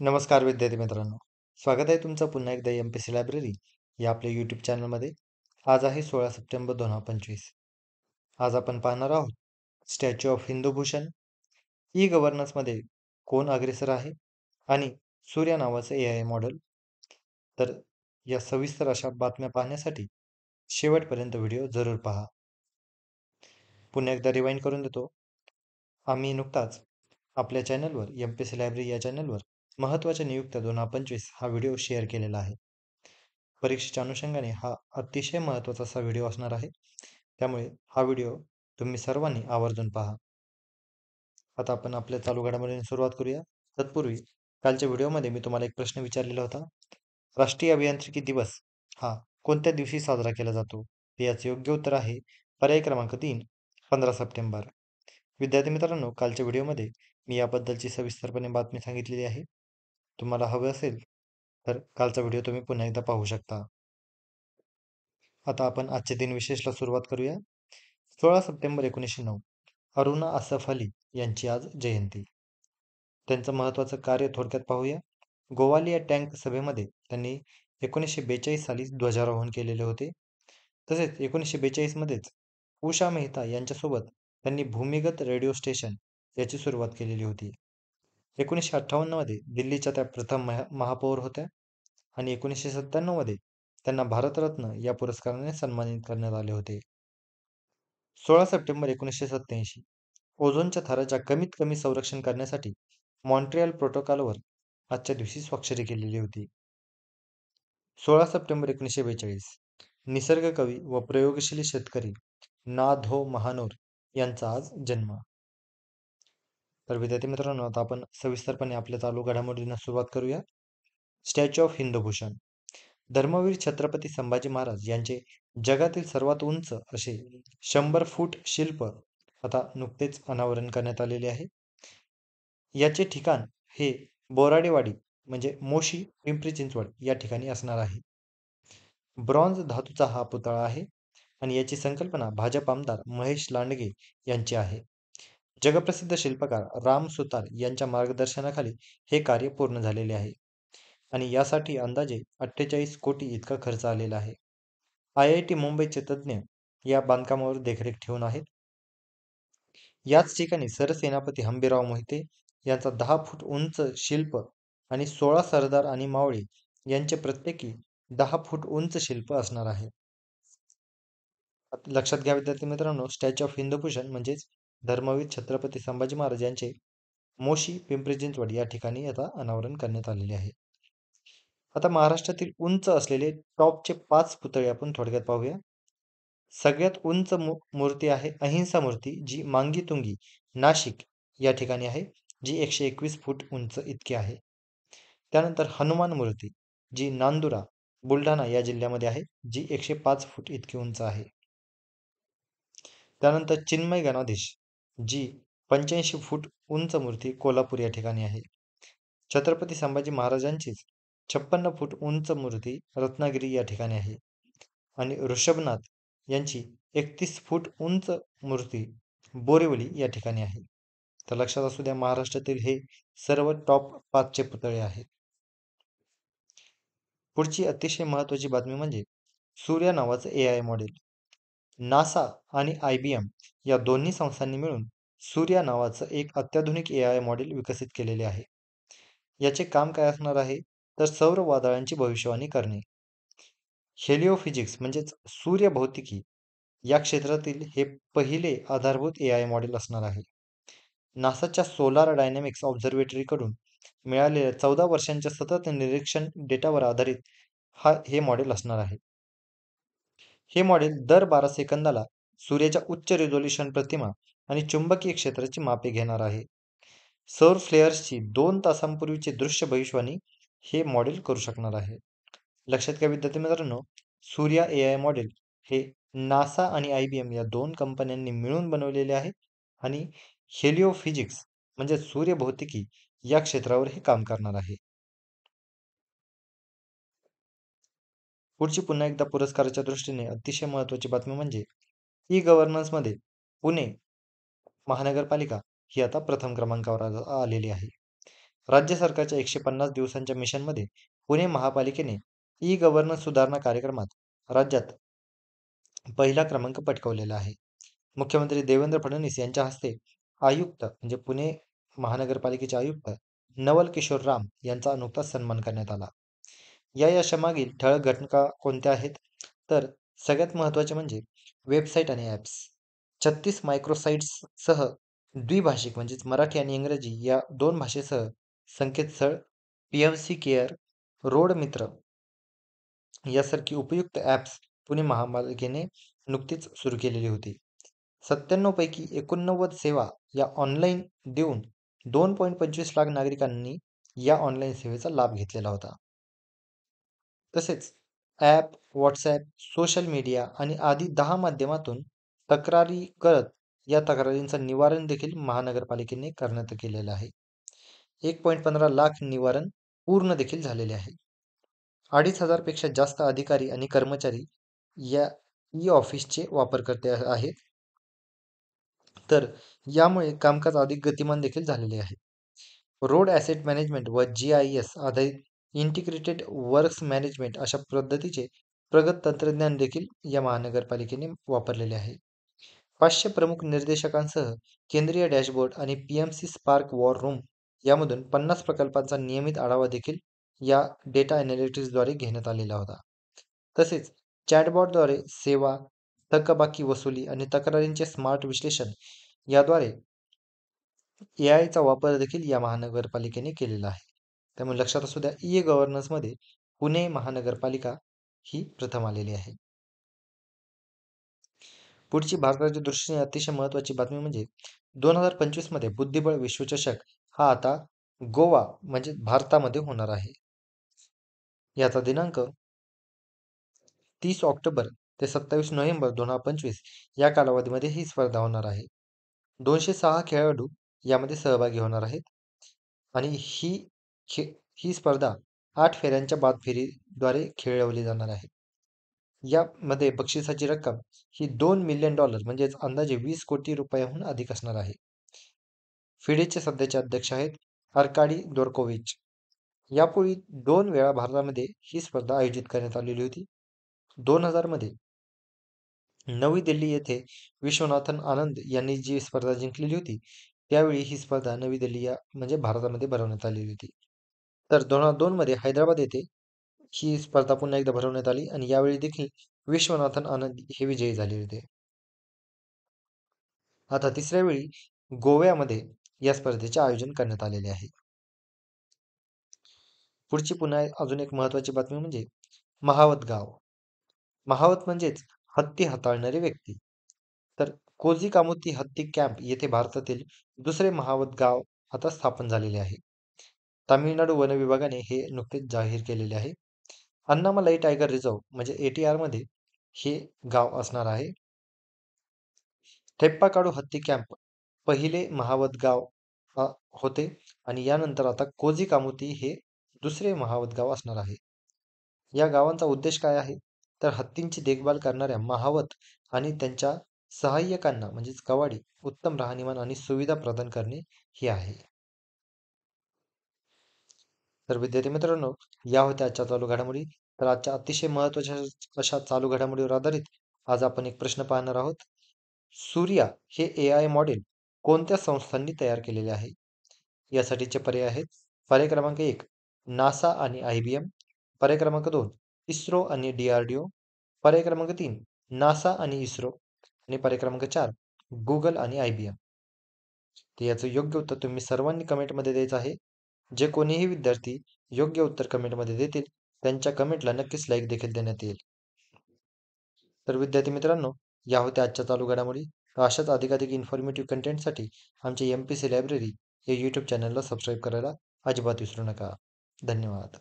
नमस्कार विद्यार्थी मित्रांनो. स्वागत आहे तुमचं पुन्हा एकदा एम-पी-सी लायब्ररी या आपल्या यूट्यूब चॅनलमध्ये. आज आहे 16 सप्टेंबर 2025. आज आपण पाहणार आहोत स्टॅच्यू ऑफ हिंदूभूषण, ई गव्हर्नन्समध्ये कोण अग्रेसर आहे आणि सूर्या नावाचं AI मॉडेल. तर या सविस्तर अशा बातम्या पाहण्यासाठी शेवटपर्यंत व्हिडिओ जरूर पहा. पुन्हा एकदा रिवाइंड करून देतो. आम्ही नुकताच आपल्या चॅनलवर एम-पी-सी लायब्ररी या चॅनलवर महत्त्वाच्या नियुक्त्या 2025 हा व्हिडिओ शेअर केलेला आहे. परीक्षेच्या अनुषंगाने हा अतिशय महत्त्वाचा असा व्हिडिओ असणार आहे. त्यामुळे हा व्हिडिओ तुम्ही सर्वांनी आवर्जून पहा. आता आपण आपल्या चालू घडामोडींना सुरुवात करूया. तत्पूर्वी कालच्या व्हिडिओमध्ये मी तुम्हाला एक प्रश्न विचारलेला होता. राष्ट्रीय अभियांत्रिकी दिवस हा कोणत्या दिवशी साजरा केला जातो? तर याचे योग्य उत्तर आहे पर्याय क्रमांक 3, 15 सप्टेंबर. विद्यार्थी मित्रांनो, कालच्या व्हिडिओमध्ये मी याबद्दलची सविस्तरपणे बातमी सांगितलेली आहे. तुम्हाला हवे असेल तर कालचा व्हिडिओ तुम्ही पुन्हा एकदा पाहू शकता. आता आपण आजचे दिन विशेषला सुरुवात करूया. 16 सप्टेंबर 1909 अरुणा असफ अली यांची आज जयंती. त्यांचं महत्त्वाचं कार्य थोडक्यात पाहूया. गोवालिया टँक सभेमध्ये त्यांनी 1942 साली ध्वजारोहण केलेले होते. तसेच 1942 मध्येच उषा मेहता यांच्यासोबत त्यांनी भूमिगत रेडिओ स्टेशन याची सुरुवात केलेली होती. 1958 मध्ये दिल्लीच्या त्या प्रथम महापौर होत्या आणि 1997 मध्ये त्यांना भारतरत्न या पुरस्काराने सन्मानित करण्यात आले होते. 16 सप्टेंबर 1987 ओझोनच्या थराच्या कमीत कमी संरक्षण करण्यासाठी मॉन्ट्रियल प्रोटोकॉलवर आजच्या दिवशी स्वाक्षरी केलेली होती. 16 सप्टेंबर 1942 निसर्गकवी व प्रयोगशील शेतकरी ना. धो. महानोर यांचा आज जन्म. तर विद्यार्थी मित्रांनो, आता आपण सविस्तरपणे आपल्या चालू घडामोडींना सुरुवात करूया. स्टॅच्यू ऑफ हिंदूभूषण. धर्मवीर छत्रपती संभाजी महाराज यांचे जगातील सर्वात उंच असे 100 फूट शिल्प आता नुकतेच अनावरण करण्यात आलेले आहे. याचे ठिकाण हे बोराडेवाडी म्हणजे मोशी, पिंपरी चिंचवड या ठिकाणी असणार आहे. ब्रॉन्झ धातूचा हा पुतळा आहे आणि याची संकल्पना भाजप आमदार महेश लांडगे यांची आहे. जगप्रसिद्ध शिल्पकार राम सुतार यांच्या मार्गदर्शनाखाली हे कार्य पूर्ण झालेले आहे आणि यासाठी अंदाजे 48 कोटी इतका खर्च आलेला आहे. IIT मुंबईचे तज्ज्ञ या बांधकामावर देखरेख ठेवून आहेत. याच ठिकाणी सरसेनापती हंबीरराव मोहिते यांचा 10 फूट उंच शिल्प आणि 16 सरदार आणि मावळे यांचे प्रत्येकी 10 फूट उंच शिल्प असणार आहे. लक्षात घ्या विद्यार्थी मित्रांनो, स्टॅच्यू ऑफ हिंदूभूषण म्हणजेच धर्मवीर छत्रपती संभाजी महाराज यांचे मोशी, पिंपरी चिंचवड या ठिकाणी आता अनावरण करण्यात आलेले आहे. आता महाराष्ट्रातील उंच असलेले टॉपचे 5 पुतळे आपण थोडक्यात पाहूया. सगळ्यात उंच मूर्ती आहे अहिंसा मूर्ती, जी मांगी-तुंगी, नाशिक या ठिकाणी आहे, जी 121 फूट उंच इतकी आहे. त्यानंतर हनुमान मूर्ती, जी नांदुरा, बुलढाणा या जिल्ह्यामध्ये आहे, जी 105 फूट इतकी उंच आहे. त्यानंतर चिन्मय गणाधीश, जी 85 फूट उंच मूर्ती कोल्हापूर या ठिकाणी आहे. छत्रपती संभाजी महाराजांचीच 56 फूट उंच मूर्ती रत्नागिरी या ठिकाणी आहे आणि ऋषभनाथ यांची 31 फूट उंच मूर्ती बोरिवली या ठिकाणी आहे. तर लक्षात असू द्या, महाराष्ट्रातील हे सर्व टॉप 5चे पुतळे आहेत. पुढची अतिशय महत्त्वाची बातमी म्हणजे सूर्या नावाचं AI मॉडेल. नासा आणि IBM या दोन्ही संस्थांनी मिळून सूर्या नावाचं एक अत्याधुनिक AI मॉडेल विकसित केलेले आहे. याचे काम काय असणार आहे, तर सौर वादळांची भविष्यवाणी करणे. हेलिओफिजिक्स म्हणजेच सूर्यभौतिकी या क्षेत्रातील हे पहिले आधारभूत AI मॉडेल असणार आहे. नासाच्या सोलार डायनॅमिक्स ऑब्झर्वेटरीकडून मिळालेल्या 14 वर्षांच्या सतत निरीक्षण डेटावर आधारित हे मॉडेल असणार आहे. हे मॉडेल दर 12 सेकंदाला सूर्याच्या उच्च रिझोल्यूशन प्रतिमा आणि चुंबकीय क्षेत्राची मापे घेणार आहे. सौर फ्लेअर्सची 2 तासांपूर्वीची दृश्य भविष्यवाणी हे मॉडेल करू शकणार आहे. लक्षात घ्या विद्यार्थी मित्रांनो, सूर्या AI मॉडेल हे नासा आणि IBM या 2 कंपन्यांनी मिळून बनवलेले आहे आणि हेलिओफिजिक्स म्हणजे सूर्यभौतिकी या क्षेत्रावर हे काम करणार आहे. पुढची पुन्हा एकदा पुरस्काराच्या दृष्टीने अतिशय महत्त्वाची बातमी म्हणजे ई गव्हर्नन्समध्ये पुणे महानगरपालिका ही आता प्रथम क्रमांकावर आलेली आहे. राज्य सरकारच्या 150 दिवसांच्या मिशनमध्ये पुणे महापालिकेने ई गव्हर्नन्स सुधारणा कार्यक्रमात राज्यात पहिला क्रमांक पटकावलेला आहे. मुख्यमंत्री देवेंद्र फडणवीस यांच्या हस्ते आयुक्त म्हणजे पुणे महानगरपालिकेचे आयुक्त नवल किशोर राम यांचा नुकताच सन्मान करण्यात आला. या यशामागील ठळक घटना कोणत्या आहेत? तर सगळ्यात महत्त्वाचे म्हणजे वेबसाईट आणि ॲप्स. 36 मायक्रोसाइट्ससह द्विभाषिक म्हणजेच मराठी आणि इंग्रजी या 2 भाषेसह संकेतस्थळ, पी-एम-सी केअर, रोड मित्र यासारखी उपयुक्त ॲप्स पुणे महापालिकेने नुकतीच सुरू केलेली होती. 97 पैकी 89 सेवा या ऑनलाईन देऊन 2.25 लाख नागरिकांनी या ऑनलाईन सेवेचा लाभ घेतलेला होता. तसेच ॲप, व्हॉट्सॲप, सोशल मीडिया आणि आदी 10 माध्यमातून तक्रारी करत या तक्रारींचं निवारण देखील महानगरपालिकेने करण्यात केलेलं आहे. 1.15 लाख निवारण पूर्ण देखील झालेले आहे. 2,500 पेक्षा जास्त अधिकारी आणि कर्मचारी या ई ऑफिसचे वापरकर्ते आहेत. तर यामुळे कामकाज अधिक गतिमान देखील झालेले आहे. रोड ॲसेट मॅनेजमेंट व GIS आधारित इंटिग्रेटेड वर्क्स मॅनेजमेंट अशा पद्धतीचे प्रगत तंत्रज्ञान देखील या महानगरपालिकेने वापरलेले आहे. 500 प्रमुख निर्देशकांसह केंद्रीय डॅशबोर्ड आणि PMC स्पार्क वॉर रूम यामधून 50 प्रकल्पांचा नियमित आढावा देखील या डेटा ॲनालिटिक्सद्वारे घेण्यात आलेला होता. तसेच चॅटबॉटद्वारे सेवा, थकबाकी वसुली आणि तक्रारींचे स्मार्ट विश्लेषण याद्वारे AIचा वापर देखील या महानगरपालिकेने केलेला आहे. त्यामुळे लक्षात असू द्या, ई गव्हर्नन्समध्ये पुणे महानगरपालिका ही प्रथम आलेली आहे. पुढची भारताच्या दृष्टीने अतिशय महत्त्वाची बातमी म्हणजे 2025 मध्ये बुद्धिबळ विश्वचषक हा आता गोवा म्हणजे भारतामध्ये होणार आहे. याचा दिनांक 30 ऑक्टोबर ते 27 नोव्हेंबर 2025 या कालावधीमध्ये ही स्पर्धा होणार आहे. 206 खेळाडू यामध्ये सहभागी होणार आहेत आणि ही स्पर्धा 8 फेऱ्यांच्या बाद फेरीद्वारे खेळवली जाणार आहे. यामध्ये बक्षिसाची रक्कम ही $2 मिलियन म्हणजेच अंदाजे 20 कोटी रुपयांहून अधिक असणार आहे. फिडेचे सध्याचे अध्यक्ष आहेत अर्काडी दोरकोविच. यापूर्वी 2 वेळा भारतामध्ये ही स्पर्धा आयोजित करण्यात आलेली होती. 2000 मध्ये नवी दिल्ली येथे विश्वनाथन आनंद यांनी जी स्पर्धा जिंकलेली होती त्यावेळी ही स्पर्धा नवी दिल्ली या म्हणजे भारतामध्ये भरवण्यात आलेली होती. तर 2002 मध्ये हैदराबाद येथे ही स्पर्धा पुन्हा एकदा भरवण्यात आली आणि यावेळी देखील विश्वनाथन आनंद हे विजयी झाले होते. आता तिसऱ्या वेळी गोव्यामध्ये या स्पर्धेचे आयोजन करण्यात आलेले आहे. पुढची पुन्हा अजून एक महत्त्वाची बातमी म्हणजे महावत गाव. महावत म्हणजेच हत्ती हाताळणारी व्यक्ती. तर कोझी कामोती हत्ती कॅम्प येथे भारतातील दुसरे महावत गाव आता स्थापन झालेले आहे. तामिळनाडू वन विभागाने हे नुकतेच जाहीर केलेले आहे. अन्नामलाई टायगर रिझर्व म्हणजे ATR मध्ये हे गाव असणार आहे. थेप्पाकाडू हत्ती कॅम्प पहिले महावत गाव होते आणि यानंतर आता कोझी कामोती हे दुसरे महावत गाव असणार आहे. या गावांचा उद्देश काय आहे? तर हत्तींची देखभाल करणाऱ्या महावत आणि त्यांच्या सहाय्यकांना म्हणजेच कवाडी उत्तम राहणीमान आणि सुविधा प्रदान करणे हे आहे. तर विद्यार्थी मित्रांनो, या होत्या आजच्या चालू घडामोडी. तर आजच्या अतिशय महत्त्वाच्या अशा चालू घडामोडीवर आधारित आज आपण एक प्रश्न पाहणार आहोत. सूर्या हे AI मॉडेल कोणत्या संस्थांनी तयार केलेले आहे? यासाठीचे पर्याय आहेत. पर्याय क्रमांक 1 नासा आणि IBM, पर्याय क्रमांक 2 इस्रो आणि DRDO, पर्याय क्रमांक 3 नासा आणि इस्रो आणि पर्याय क्रमांक 4 गुगल आणि IBM. तर याचं योग्य उत्तर तुम्ही सर्वांनी कमेंटमध्ये द्यायचं आहे. जे कोणीही विद्यार्थी योग्य उत्तर कमेंटमध्ये देतील त्यांच्या कमेंटला नक्कीच लाईक देखील देण्यात येईल. तर विद्यार्थी मित्रांनो, या होत्या आजच्या चालू घडामोडी. अशाच अधिकाधिक इन्फॉर्मेटिव्ह कंटेंटसाठी आमचे MPC लायब्ररी या यूट्यूब चॅनलला सबस्क्राईब करायला अजिबात विसरू नका. धन्यवाद.